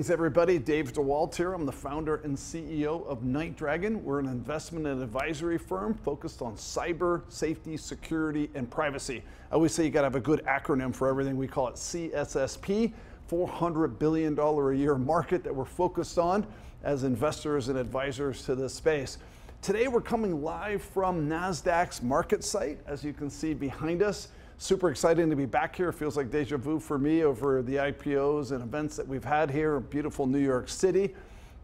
Greetings, everybody. Dave DeWalt here. I'm the founder and CEO of NightDragon. We're an investment and advisory firm focused on cyber, safety, security, and privacy. I always say you got to have a good acronym for everything. We call it CSSP, $400 billion a year market that we're focused on as investors and advisors to this space. Today, we're coming live from NASDAQ's market site, as you can see behind us. Super exciting to be back here. It feels like deja vu for me over the IPOs and events that we've had here in beautiful New York City.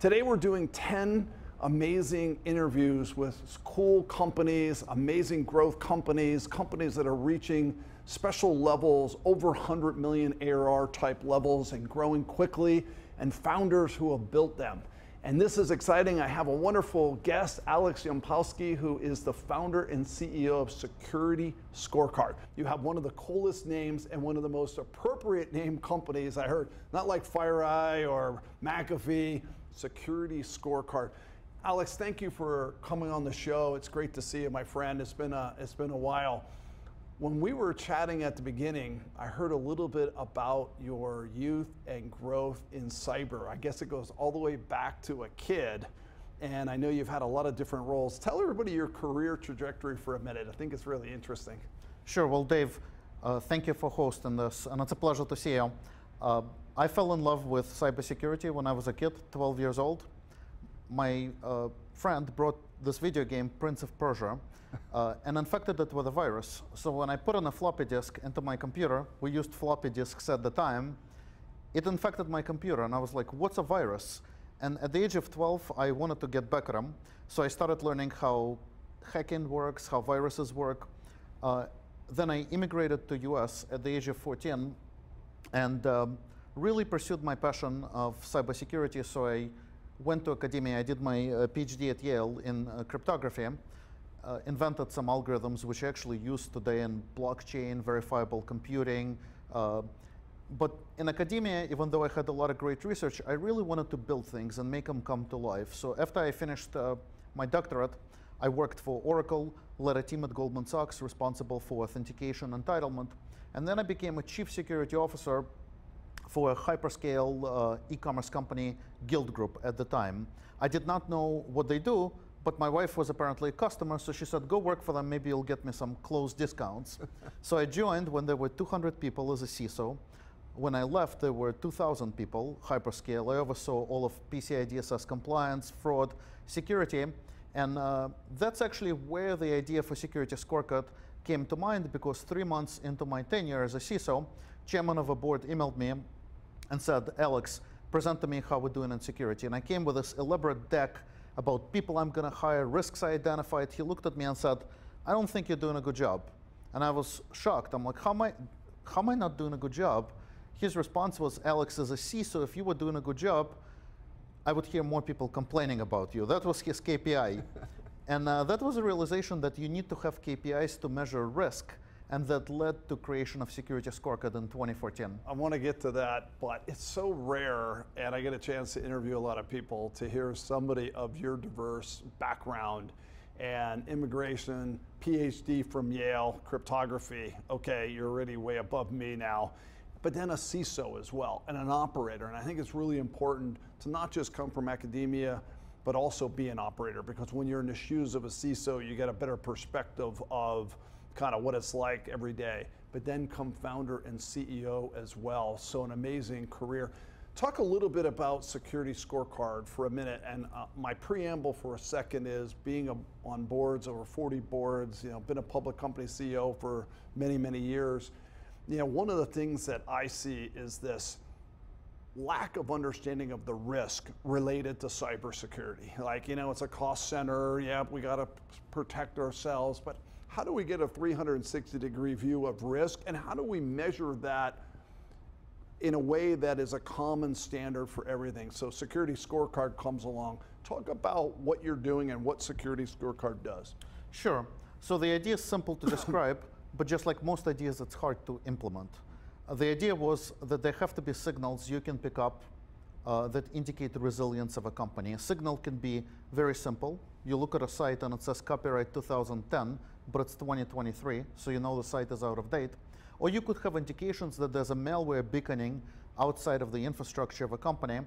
Today we're doing 10 amazing interviews with cool companies, amazing growth companies, companies that are reaching special levels, over 100 million ARR type levels and growing quickly, and founders who have built them. And this is exciting. I have a wonderful guest, Alex Yampolskiy, who is the founder and CEO of SecurityScorecard. You have one of the coolest names and one of the most appropriate named companies I heard, not like FireEye or McAfee, SecurityScorecard. Alex, thank you for coming on the show. It's great to see you, my friend. It's been a while. When we were chatting at the beginning, I heard a little bit about your youth and growth in cyber. I guess it goes all the way back to a kid, and I know you've had a lot of different roles. Tell everybody your career trajectory for a minute. I think it's really interesting. Sure. Well, Dave, thank you for hosting this, and it's a pleasure to see you. I fell in love with cybersecurity when I was a kid, 12 years old. My friend brought this video game, Prince of Persia, and infected it with a virus. So when I put on a floppy disk into my computer, we used floppy disks at the time, it infected my computer, and I was like, what's a virus? And at the age of 12, I wanted to get back at them. So I started learning how hacking works, how viruses work. Then I immigrated to US at the age of 14 and really pursued my passion of cybersecurity. So I went to academia. I did my PhD at Yale in cryptography, invented some algorithms which are actually used today in blockchain, verifiable computing. But in academia, even though I had a lot of great research, I really wanted to build things and make them come to life. So after I finished my doctorate, I worked for Oracle, led a team at Goldman Sachs responsible for authentication entitlement. And then I became a chief security officer for a hyperscale e-commerce company, Guild Group, at the time. I did not know what they do, but my wife was apparently a customer, so she said, go work for them, maybe you'll get me some close discounts. So I joined when there were 200 people as a CISO. When I left, there were 2,000 people, hyperscale. I oversaw all of PCI DSS compliance, fraud, security, and that's actually where the idea for SecurityScorecard came to mind, because 3 months into my tenure as a CISO, chairman of a board emailed me and said, Alex, present to me how we're doing in security. And I came with this elaborate deck about people I'm going to hire, risks I identified. He looked at me and said, I don't think you're doing a good job. And I was shocked. I'm like, how am I not doing a good job? His response was, Alex, as a CISO, if you were doing a good job, I would hear more people complaining about you. That was his KPI. And that was a realization that you need to have KPIs to measure risk. And that led to creation of SecurityScorecard in 2014. I want to get to that, but it's so rare, and I get a chance to interview a lot of people, to hear somebody of your diverse background and immigration, PhD from Yale, cryptography. Okay, you're already way above me now. But then a CISO as well, and an operator. And I think it's really important to not just come from academia, but also be an operator, because when you're in the shoes of a CISO, you get a better perspective of kind of what it's like every day, but then come founder and CEO as well. So an amazing career. Talk a little bit about SecurityScorecard for a minute. And my preamble for a second is being on boards, over 40 boards, been a public company CEO for many, many years. One of the things that I see is this lack of understanding of the risk related to cybersecurity. Like, it's a cost center. Yeah, we got to protect ourselves, but how do we get a 360-degree view of risk, and how do we measure that in a way that is a common standard for everything? So SecurityScorecard comes along. Talk about what you're doing and what SecurityScorecard does. Sure. So the idea is simple to describe, but just like most ideas, it's hard to implement. The idea was that there have to be signals you can pick up that indicate the resilience of a company. A signal can be very simple. You look at a site and it says copyright 2010, but it's 2023, so you know the site is out of date. Or you could have indications that there's a malware beaconing outside of the infrastructure of a company,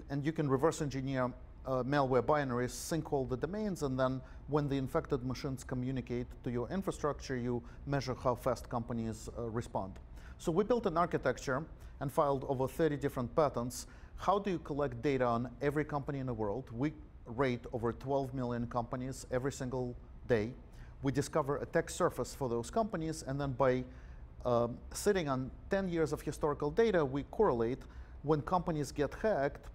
and you can reverse engineer malware binaries, sync all the domains, and then when the infected machines communicate to your infrastructure, you measure how fast companies respond. So we built an architecture and filed over 30 different patents. How do you collect data on every company in the world? We rate over 12 million companies every single day. We discover attack surface for those companies, and then by sitting on 10 years of historical data, we correlate when companies get hacked,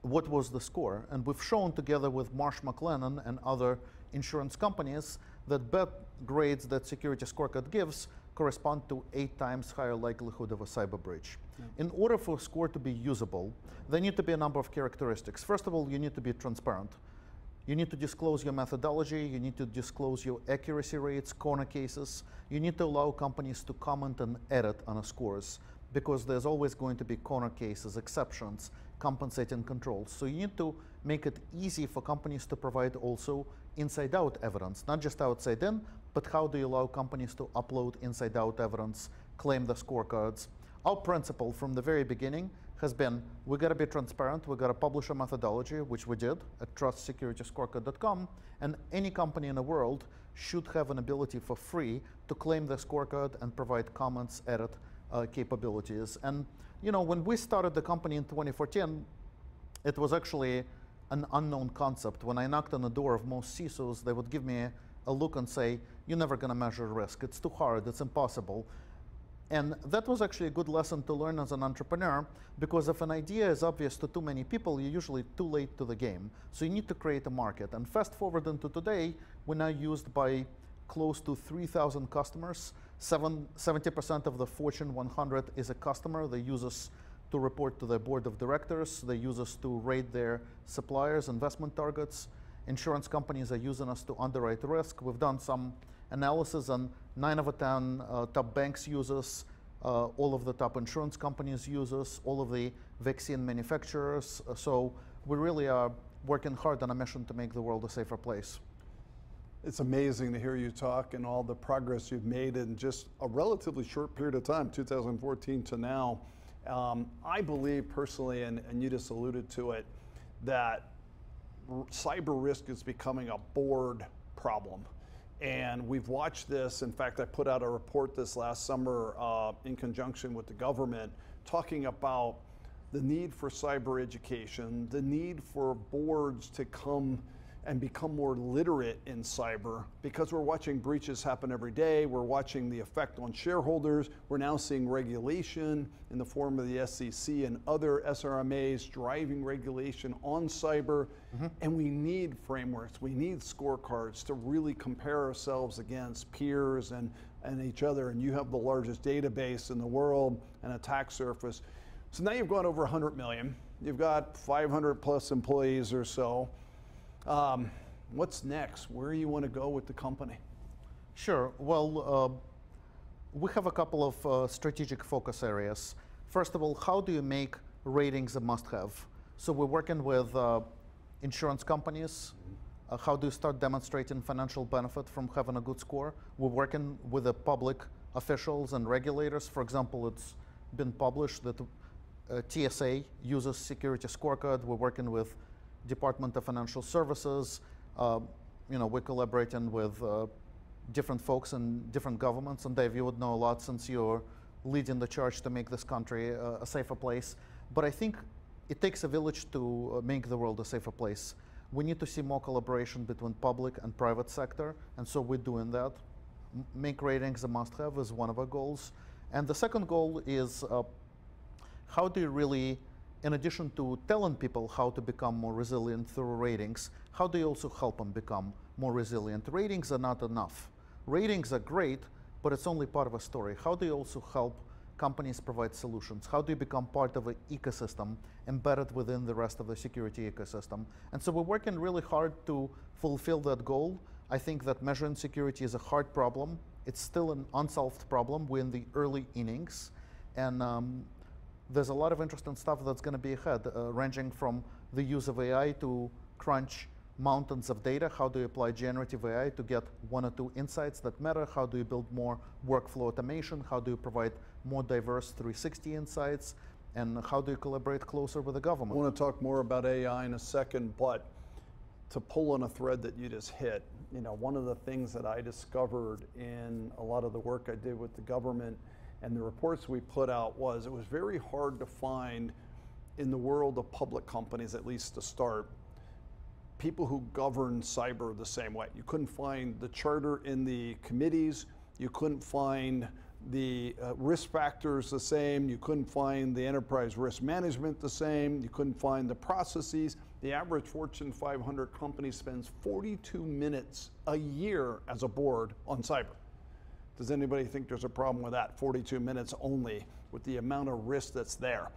what was the score? And we've shown together with Marsh McLennan and other insurance companies that bad grades that SecurityScorecard gives correspond to 8 times higher likelihood of a cyber breach. Yeah. In order for a score to be usable, there need to be a number of characteristics. First of all, you need to be transparent. You need to disclose your methodology, you need to disclose your accuracy rates, corner cases. You need to allow companies to comment and edit on the scores, because there's always going to be corner cases, exceptions, compensating controls. So you need to make it easy for companies to provide also inside-out evidence, not just outside-in, but how do you allow companies to upload inside-out evidence, claim the scorecards. Our principle from the very beginning has been, we got to be transparent, we got to publish a methodology, which we did at trustsecurity.scorecard.com, and any company in the world should have an ability for free to claim the scorecard and provide comments, edit capabilities. And you know, when we started the company in 2014, it was actually an unknown concept. When I knocked on the door of most CISOs, they would give me a look and say, you're never going to measure risk. It's too hard. It's impossible. And that was actually a good lesson to learn as an entrepreneur, because if an idea is obvious to too many people, you're usually too late to the game. So you need to create a market. And fast forward into today, we're now used by close to 3,000 customers. 70% of the Fortune 100 is a customer. They use us to report to their board of directors. They use us to rate their suppliers, investment targets. Insurance companies are using us to underwrite risk. We've done some analysis, and 9 of the 10 top banks use us. All of the top insurance companies use us. All of the vaccine manufacturers. So we really are working hard on a mission to make the world a safer place. It's amazing to hear you talk and all the progress you've made in just a relatively short period of time, 2014 to now. I believe personally, and you just alluded to it, that cyber risk is becoming a board problem. And we've watched this. In fact, I put out a report this last summer in conjunction with the government talking about the need for cyber education, the need for boards to come and become more literate in cyber, because we're watching breaches happen every day. We're watching the effect on shareholders. We're now seeing regulation in the form of the SEC and other SRMAs driving regulation on cyber. And we need frameworks. We need scorecards to really compare ourselves against peers and each other. And you have the largest database in the world and attack surface. So now you've got over 100 million. You've got 500 plus employees or so. What's next? Where do you want to go with the company? Sure. Well, we have a couple of strategic focus areas. First of all, how do you make ratings a must-have? So we're working with insurance companies. How do you start demonstrating financial benefit from having a good score? We're working with the public officials and regulators. For example, it's been published that TSA uses SecurityScorecard. We're working with Department of Financial Services. You know, we're collaborating with different folks in different governments. And Dave, you would know a lot since you're leading the charge to make this country a safer place. But I think it takes a village to make the world a safer place. We need to see more collaboration between public and private sector. And so we're doing that. Make ratings a must-have is one of our goals. And the second goal is how do you really, in addition to telling people how to become more resilient through ratings, how do you also help them become more resilient? Ratings are not enough. Ratings are great, but it's only part of a story. How do you also help companies provide solutions? How do you become part of an ecosystem embedded within the rest of the security ecosystem? And so we're working really hard to fulfill that goal. I think that measuring security is a hard problem. It's still an unsolved problem. We're in the early innings. And there's a lot of interesting stuff that's going to be ahead, ranging from the use of AI to crunch mountains of data. How do you apply generative AI to get 1 or 2 insights that matter? How do you build more workflow automation? How do you provide more diverse 360 insights? And how do you collaborate closer with the government? I want to talk more about AI in a second, but to pull on a thread that you just hit, you know, one of the things that I discovered in a lot of the work I did with the government and the reports we put out was it was very hard to find in the world of public companies, at least to start, people who govern cyber the same way. You couldn't find the charter in the committees, you couldn't find the risk factors the same, you couldn't find the enterprise risk management the same, you couldn't find the processes. The average Fortune 500 company spends 42 minutes a year as a board on cyber. Does anybody think there's a problem with that? 42 minutes only with the amount of risk that's there.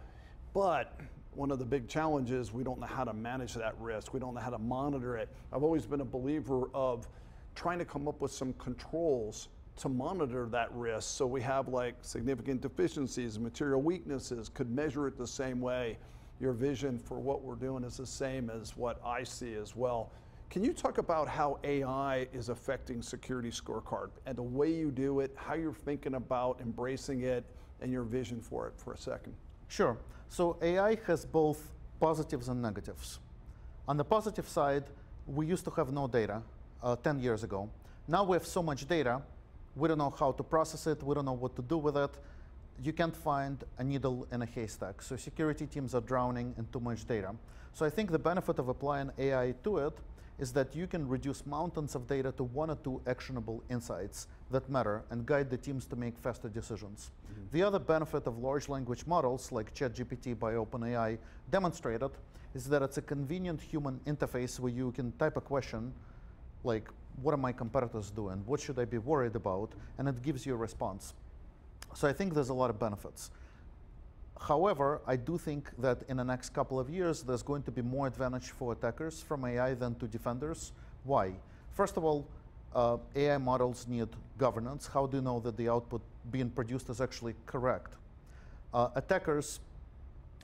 But one of the big challenges, we don't know how to manage that risk. We don't know how to monitor it. I've always been a believer of trying to come up with some controls to monitor that risk. So we have like significant deficiencies, material weaknesses, could measure it the same way. Your vision for what we're doing is the same as what I see as well. Can you talk about how AI is affecting SecurityScorecard and the way you do it, how you're thinking about embracing it and your vision for it for a second? Sure. So AI has both positives and negatives. On the positive side, we used to have no data 10 years ago. Now we have so much data, we don't know how to process it, we don't know what to do with it. You can't find a needle in a haystack. So security teams are drowning in too much data. So I think the benefit of applying AI to it is that you can reduce mountains of data to 1 or 2 actionable insights that matter and guide the teams to make faster decisions. The other benefit of large language models like ChatGPT by OpenAI demonstrated is that it's a convenient human interface where you can type a question like, what are my competitors doing? What should I be worried about? And it gives you a response. So I think there's a lot of benefits. However, I do think that in the next couple of years, there's going to be more advantage for attackers from AI than to defenders. Why? First of all, AI models need governance. How do you know that the output being produced is actually correct? Attackers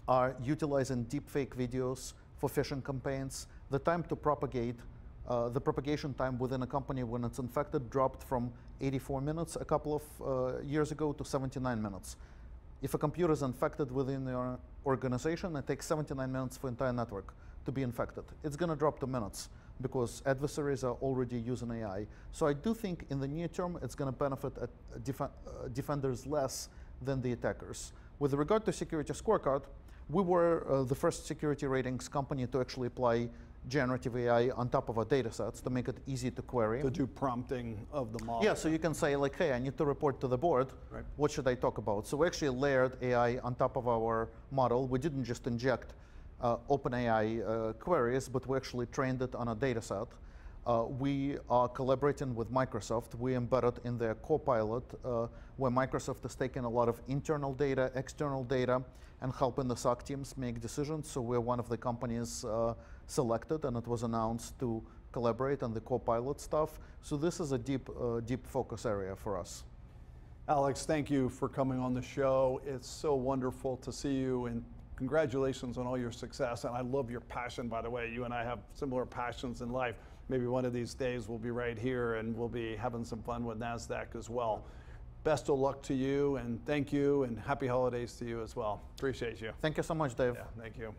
are utilizing deepfake videos for phishing campaigns. The time to propagate, the propagation time within a company when it's infected dropped from 84 minutes a couple of years ago to 79 minutes. If a computer is infected within your organization, it takes 79 minutes for the entire network to be infected. It's going to drop to minutes because adversaries are already using AI. So I do think in the near term, it's going to benefit defenders less than the attackers. With regard to SecurityScorecard, we were the first security ratings company to actually apply generative AI on top of our data sets to make it easy to query. To do prompting of the model. Yeah, so you can say like, hey, I need to report to the board. Right. What should I talk about? So we actually layered AI on top of our model. We didn't just inject OpenAI queries, but we actually trained it on a data set. We are collaborating with Microsoft. We embedded in their Copilot, where Microsoft is taking a lot of internal data, external data, and helping the SOC teams make decisions. So we're one of the companies selected, and it was announced to collaborate on the Copilot stuff. So this is a deep focus area for us. Alex, thank you for coming on the show. It's so wonderful to see you, and congratulations on all your success. And I love your passion, by the way. You and I have similar passions in life. Maybe one of these days we'll be right here and we'll be having some fun with NASDAQ as well. Best of luck to you, and thank you, and happy holidays to you as well. Appreciate you. Thank you so much, Dave. Yeah, thank you.